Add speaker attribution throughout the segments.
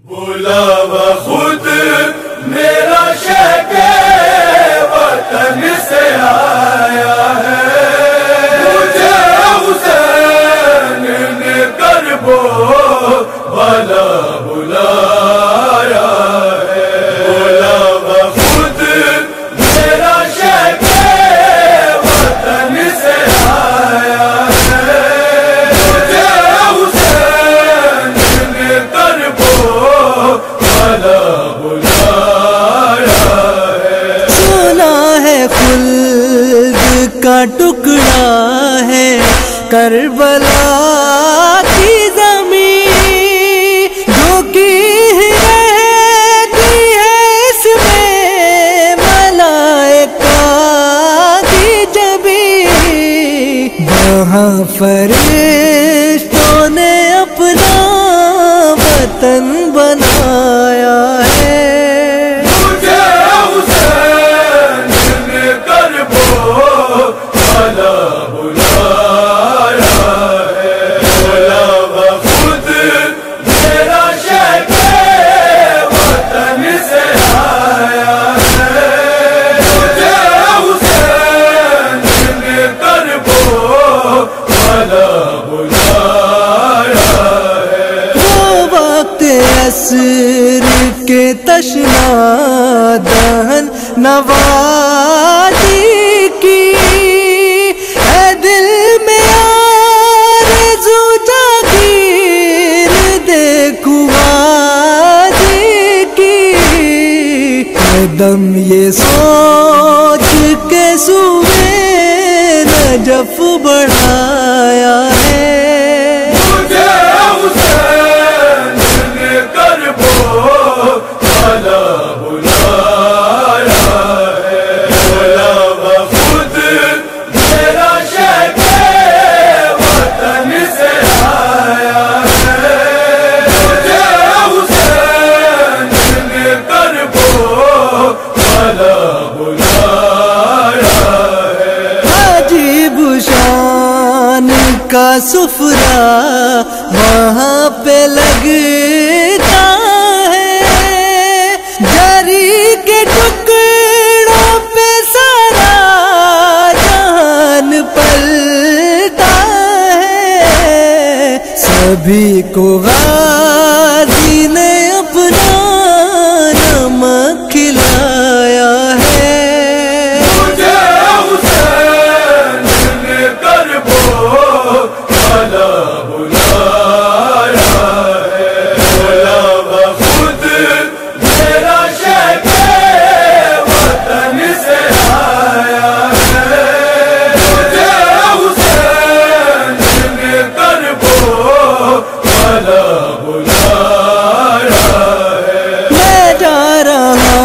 Speaker 1: بلاوا خود میرا شہر وطن سے آیا ہے، مجھے حسین نے کربو والا بلایا ہے۔ بلاوا خود میرا شہر وطن سے آیا ہے، مجھے حسین نے کربو والا بلایا ہے۔
Speaker 2: سونا ہے خلد کا ٹکڑا ہے کربلا کی زمین، جو کہ رہتی ہے اس میں ملائکہ کی جبین، وہاں فرشتوں نے اپنا وطن بنایا ہے۔
Speaker 1: مجھے حسین نے کربو والا بلایا ہے۔ بلاوا خود میرا شہر وطن سے آیا ہے، مجھے حسین نے کربو والا بلایا ہے۔
Speaker 2: وہ وقت عصر کے تشنا دہن نوازی کی، ہے دل میں آرزو جاگیر دیکھوں آجی کی، قدم یہ سوچ کے سوئے نجف بڑھایا ہے۔
Speaker 1: مجھے حسین نے کربو والا بلایا ہے۔ بلاوا خود میرا شہر وطن سے آیا ہے، مجھے حسین نے کربو والا بلایا ہے۔
Speaker 2: عجیب شان کا سفرہ وہاں پہ لگتا ہے، جری کے ٹکڑوں پہ سارا جہان پلتا ہے، سبھی کو غازی نے اپنا نمک کھلایا ہے۔
Speaker 1: مجھے حسین نے کربو والا بلایا ہے۔ بلاوا خود میرا شہر وطن سے آیا ہے، مجھے حسین نے کربو والا بلایا ہے۔
Speaker 2: میں جا رہا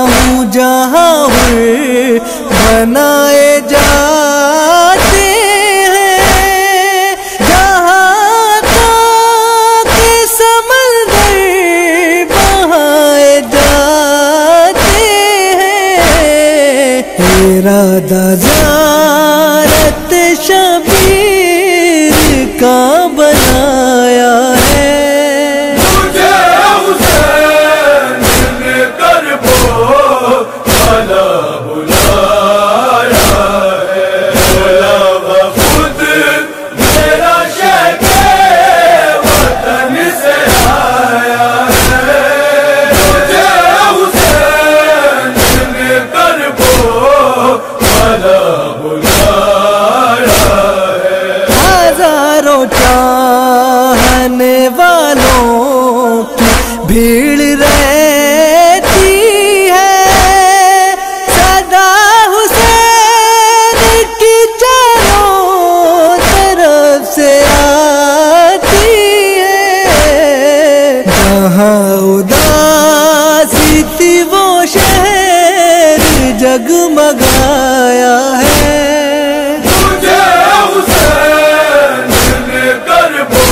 Speaker 2: ہوں جہاں ہوئے بنائے جاتے ہیں، جہاں تک سمندر بہائے جاتے ہیں، ارادہ زیارت شبیر کا بنایا ہے۔
Speaker 1: مجھے حسین نے کربو والا بلایا ہے۔ بلاوا خود میرا شہر وطن سے آیا ہے، مجھے حسین نے کربو والا بلایا ہے۔
Speaker 2: ہزاروں چاہنے والوں کی بھیڑ رہتی ہے، صدا حسین کی چاروں طرف سے آتی ہے، جہاں اداسی تھی وہ شہر جگمگایا ہے۔
Speaker 1: مجھے حسین نے کربو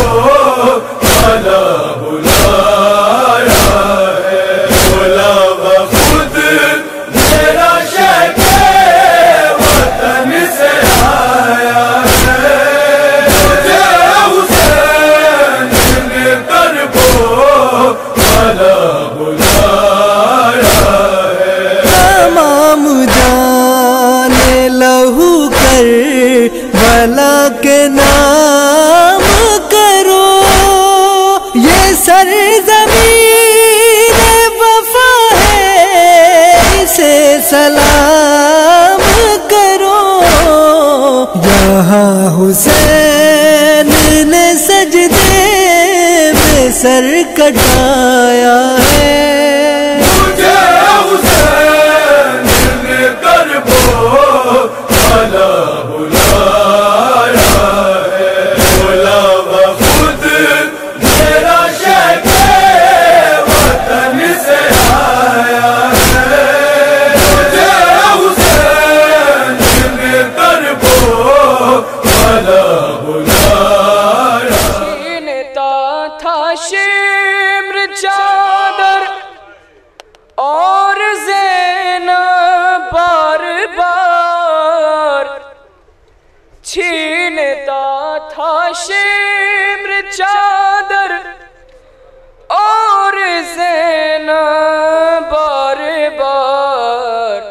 Speaker 1: والا بلایا
Speaker 2: حسین نے سجدے میں سر کٹایا ہے،
Speaker 1: مجھے حسین نے کربو والا بلایا ہے، بولا خود میرا شیخ وطن سے آیا ہے، مجھے حسین نے کربو والا بلایا۔
Speaker 3: چھینتا تھا شمر چادر اور زینب بار بار، چھینتا تھا شمر چادر اور زینب بار بار،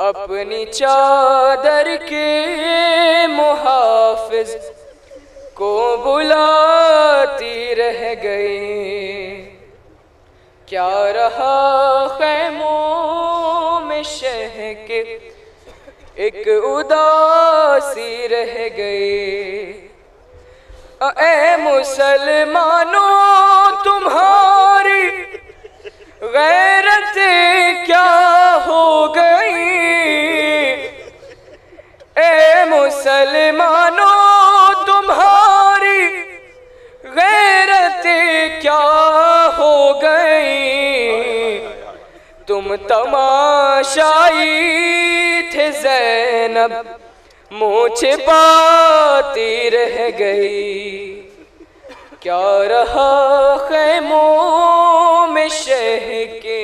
Speaker 3: اپنی چادر کے محافظ کو بلاتی رہ گئی، کیا رہا خیموں میں شہ کے ایک اداسی رہ گئی۔ اے مسلمانوں تمہاری غیرت کیا ہو گئی، اے مسلمانوں تمہاری غیرت کیا ہو گئی، تم تماشائی تھے زینب منہ چھپاتی رہ گئی، کیا رہا خیموں میں شہ کے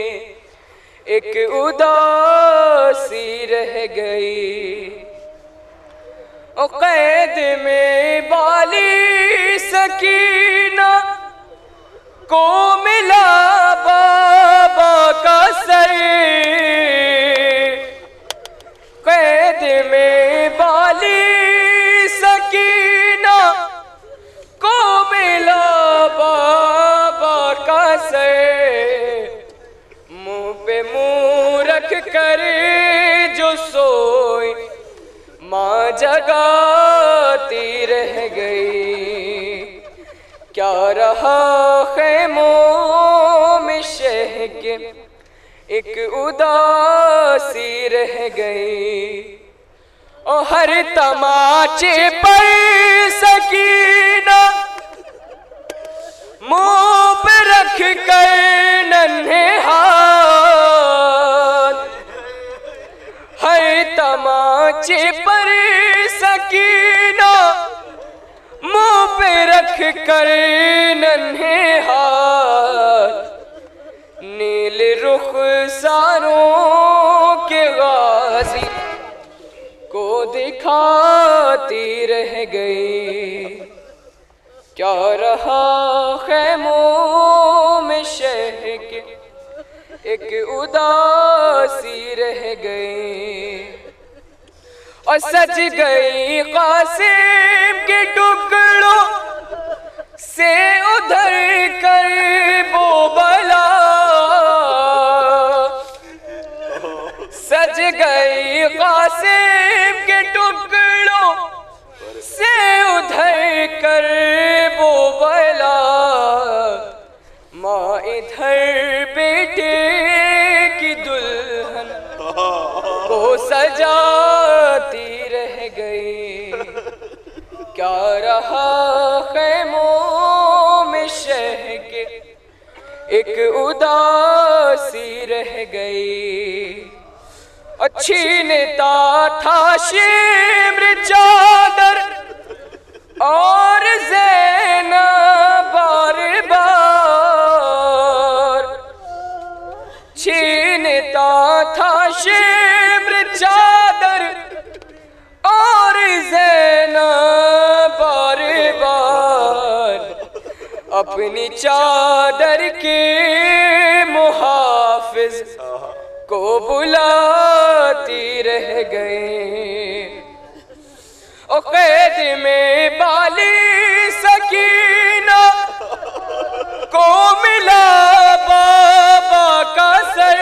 Speaker 3: ایک اداسی رہ گئی۔ قید میں بالی سکینہ کو ملا بابا کا سر، قید میں بالی سکینہ کو ملا بابا کا سر، منہ پہ منہ رکھ کر جو سوئی ماں جگاتی رہ گئی، کیا رہا خیموں میں شہ کے ایک اداسی رہ گئی، اور ہر تماچے پر سکینہ منہ پہ رکھ کر ننھے ہاتھ، ہر تماچے پر سکینہ منہ پہ رکھ کر ننھے ہاتھ، نیل رخساروں کے غازی کو دکھاتی رہ گئی، کیا رہا خیموں میں شہ کے ایک اداسی رہ گئی، اور سج گئی قاسم کے ٹکڑوں سے ادھر کر وہ بلا، سج گئی قاسم کے ٹکڑوں سے ادھر کر وہ بلا، ماں ادھر بیٹے کی دلہن کو سجاتی رہ گئی، کیا رہا خیموں میں شہ کے ایک اداسی رہ گئی، چھینتا تھا شمر چادر اور زینب بار بار، چھینتا تھا شمر چادر اور زینب بار بار، اپنی چادر کے محافظ کو بلاتی رہ گئے، اور قید میں بالی سکینہ کو ملا بابا کا سر،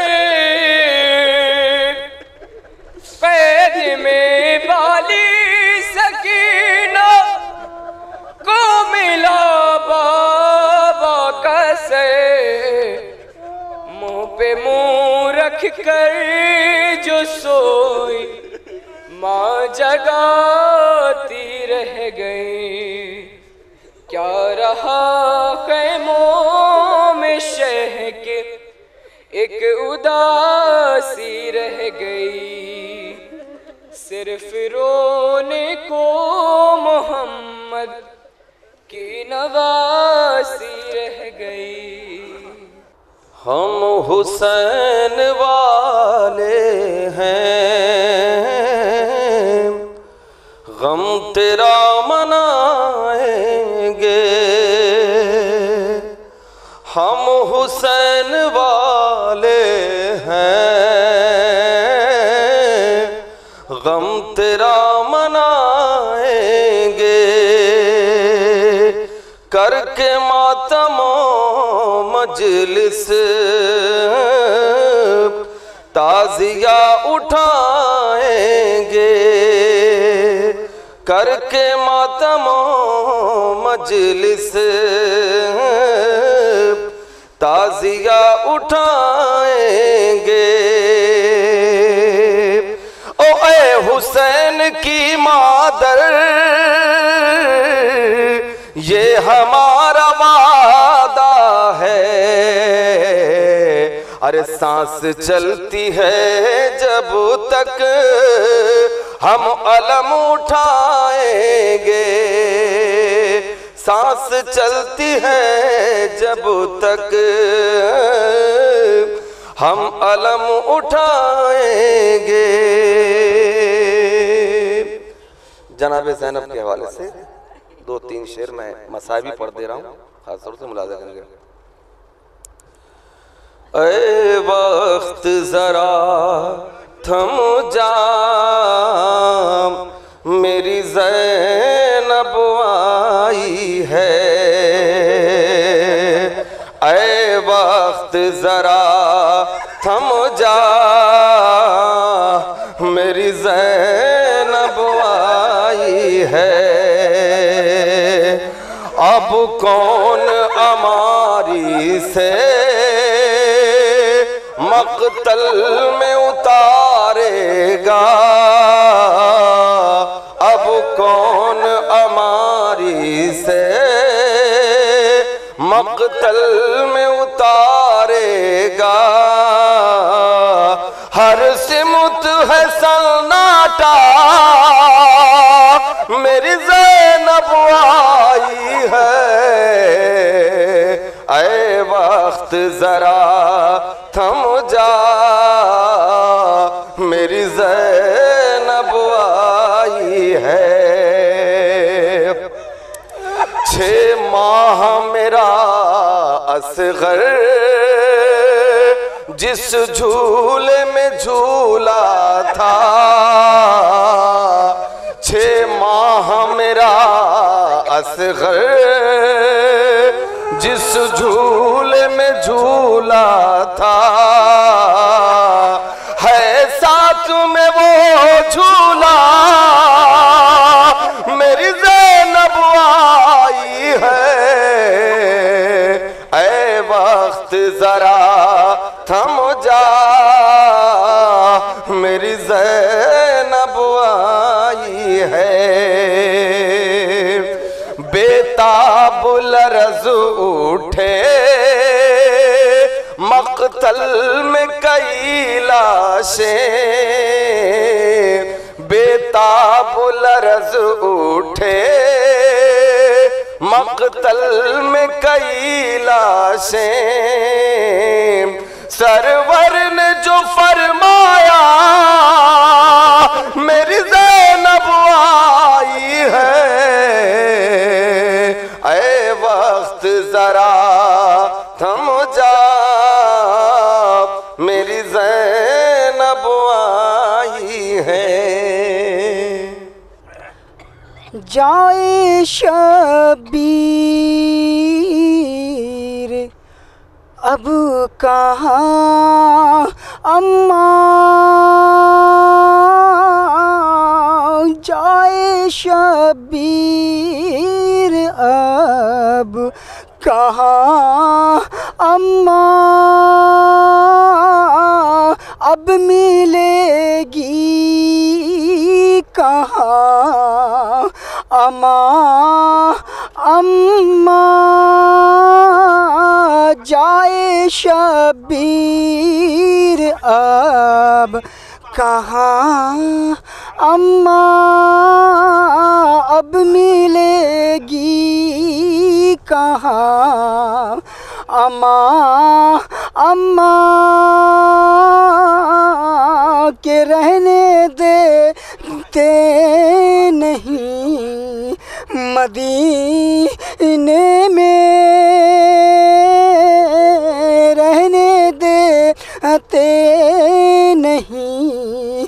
Speaker 3: قید میں بالی سکینہ کر جو سوئی ماں جگاتی رہ گئی، کیا رہا خیموں میں شہ کے ایک اداسی رہ گئی، صرف رونے کو محمد کی نواسی رہ گئی۔
Speaker 4: ہم حسین والے ہیں، غم تیرا منائیں گے، ہم حسین والے ہیں، غم تیرا منائیں گے، کر کے ماتم مجلس تعزیہ اٹھائیں گے، کر کے ماتم مجلس تعزیہ اٹھائیں گے۔ او اے حسین کی مادر، یہ ہمارا وعدہ ہے، ارے سانس چلتی ہے جب تک ہم علم اٹھائیں گے، سانس چلتی ہے جب تک ہم علم اٹھائیں گے۔ جناب زینب کے حوالے سے 2-3 شعر میں مصائبی پڑھ دے رہا ہوں، خاص طور سے ملاحظہ کریں گے۔ اے وقت ذرا تھم جا، میری زینب آئی ہے، اے وقت ذرا تھم جا، میری زینب آئی ہے، اب کون ہماری سے مقتل میں اتارے گا، اب کون ہماری سے مقتل میں اتارے گا، ہر سمت ہے سناٹا، میری زینب آئی ہے، اے وقت ذرا تھم جا، میری زینب آئی ہے، 6 ماہ میرا اصغر جس جھولے میں جھولا تھا، 6 ماہ میرا اصغر جس جھولے میں جھولا تھا، ہے ساتھ میں وہ جھولا، میری زینب آئی ہے، اے وقت ذرا تھم جا، میری زینب آئی ہے، بیتاب لرز اٹھے مقتل میں کئی لاشیں، بیتاب لرز اٹھے مقتل میں کئی لاشیں، سرور نے جو فرمایا میری زینب آئی ہے، اے وقت ذرا تھم جا، میری زینب آئی ہے،
Speaker 5: جائے شبیر اب کہاں اماں، جائے شبیر اب کہاں اماں، اب اماں جائے شبیر اب کہاں، اماں اب ملے گی کہاں، اماں کہ رہنے دیتے نہیں مدینے میں، رہنے دیتے نہیں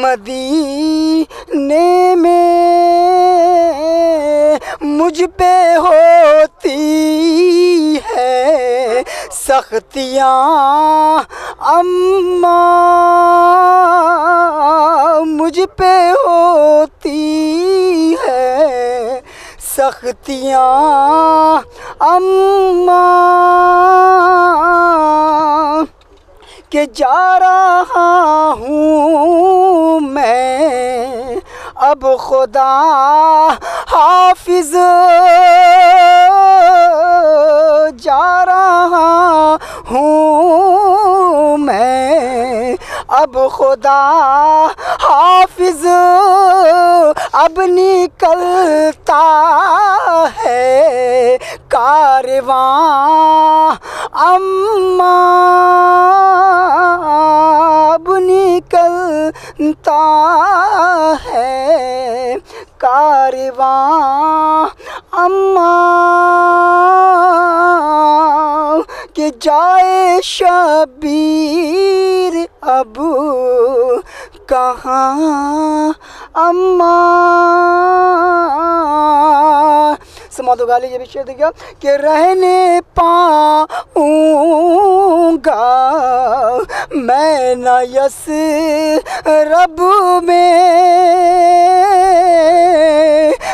Speaker 5: مدینے میں، مجھ پہ ہوتی ہے سختیاں اماں، مجھ پہ ہوتی ہے سختیاں اماں، کہ جا رہا ہوں میں اب خدا حافظ، جا رہا ہوں میں اب خدا حافظ، اب نکلتا ہے کارواں اماں، اب نکلتا ہے کارواں اماں، کہ جائے شبیر اب کہاں اماں۔ سمادو گالی یہ بھی شعر دیا کہ رہنے پاؤں گا میں نہ یثرب میں،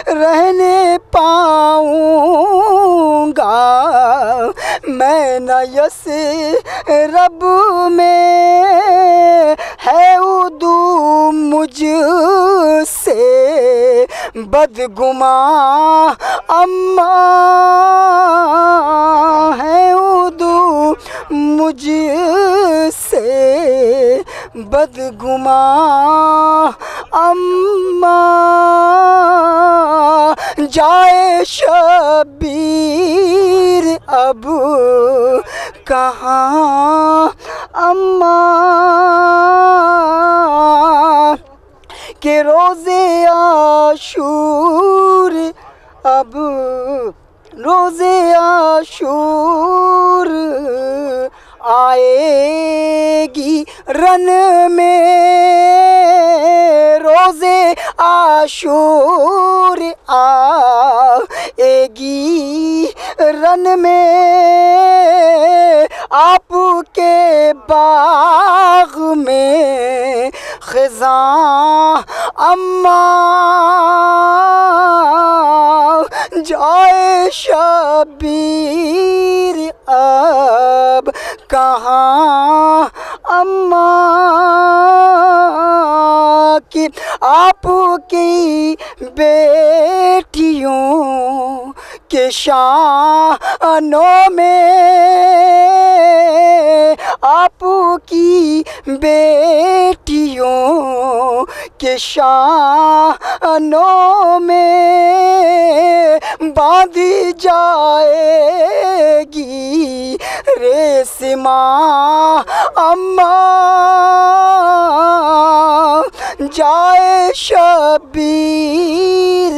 Speaker 5: رہنے پاؤں گا میں نہ یثرب میں، ہے عدو مجھ سے بدگماں اماں، ہے عدو مجھ سے بدگماں اماں، جائے شبیر اب کہاں اماں، کہ روزے عاشور اب روزے عاشور آئے گی رن میں، روزے عاشور آئے گی رن میں، آپ کے باغ میں خزاں اماں، جائے شبیر اب کہاں اماں، کہ آپ کی بیٹیوں کے شانوں میں، آپ کی بیٹیوں کے شانوں میں باندھی جائے گی ریسماں اماں، جائے شبیر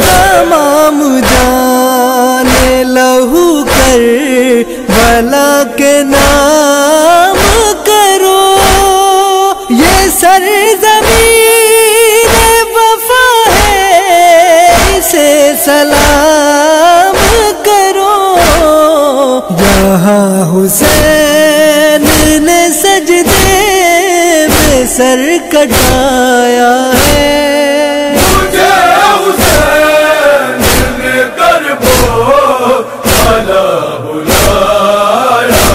Speaker 2: تمام جانے لہو کر بلا کے نام کرو، یہ سرزمین وفا ہے اسے سلام کرو، جہاں حسین نے سجدے میں سر کٹایا ہے،
Speaker 1: کربلا بلایا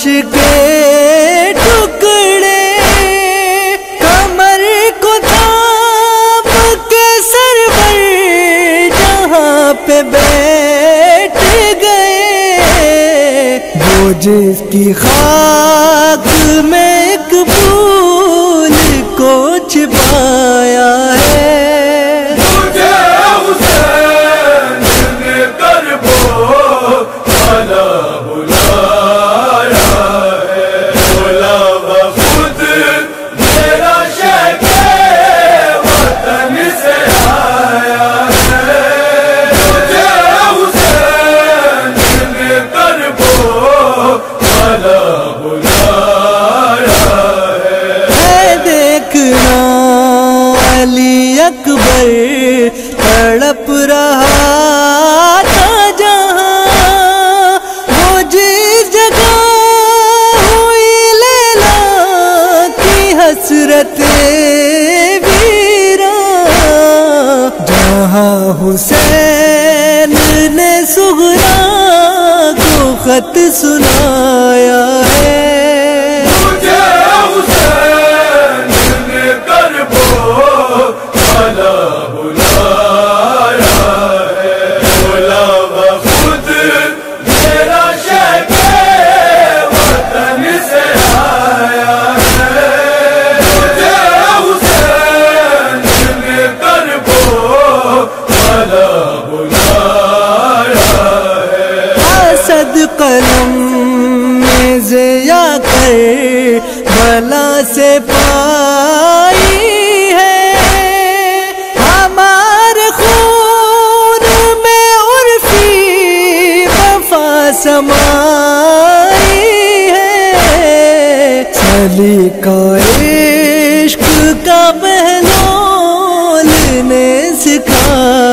Speaker 2: لاش کے ٹکڑے کمر کو تھام کے سرور جہاں پہ بیٹھ گئے، وہ جس کی خاک میں ایک پھول کو چھپایا ہے۔ علی اکبر تڑپ رہا تھا جہاں، وہ جس جگہ ہوئی لیلا کی حسرت ویراں، جہاں حسین نے سغرا کو خط سنایا ہے۔ قلم میں ضیا کر بلا سے پائی ہے، ہمارے خون میں عرفی وفا سمائی ہے، چلی کا عشق کا بہلول نے سکھایا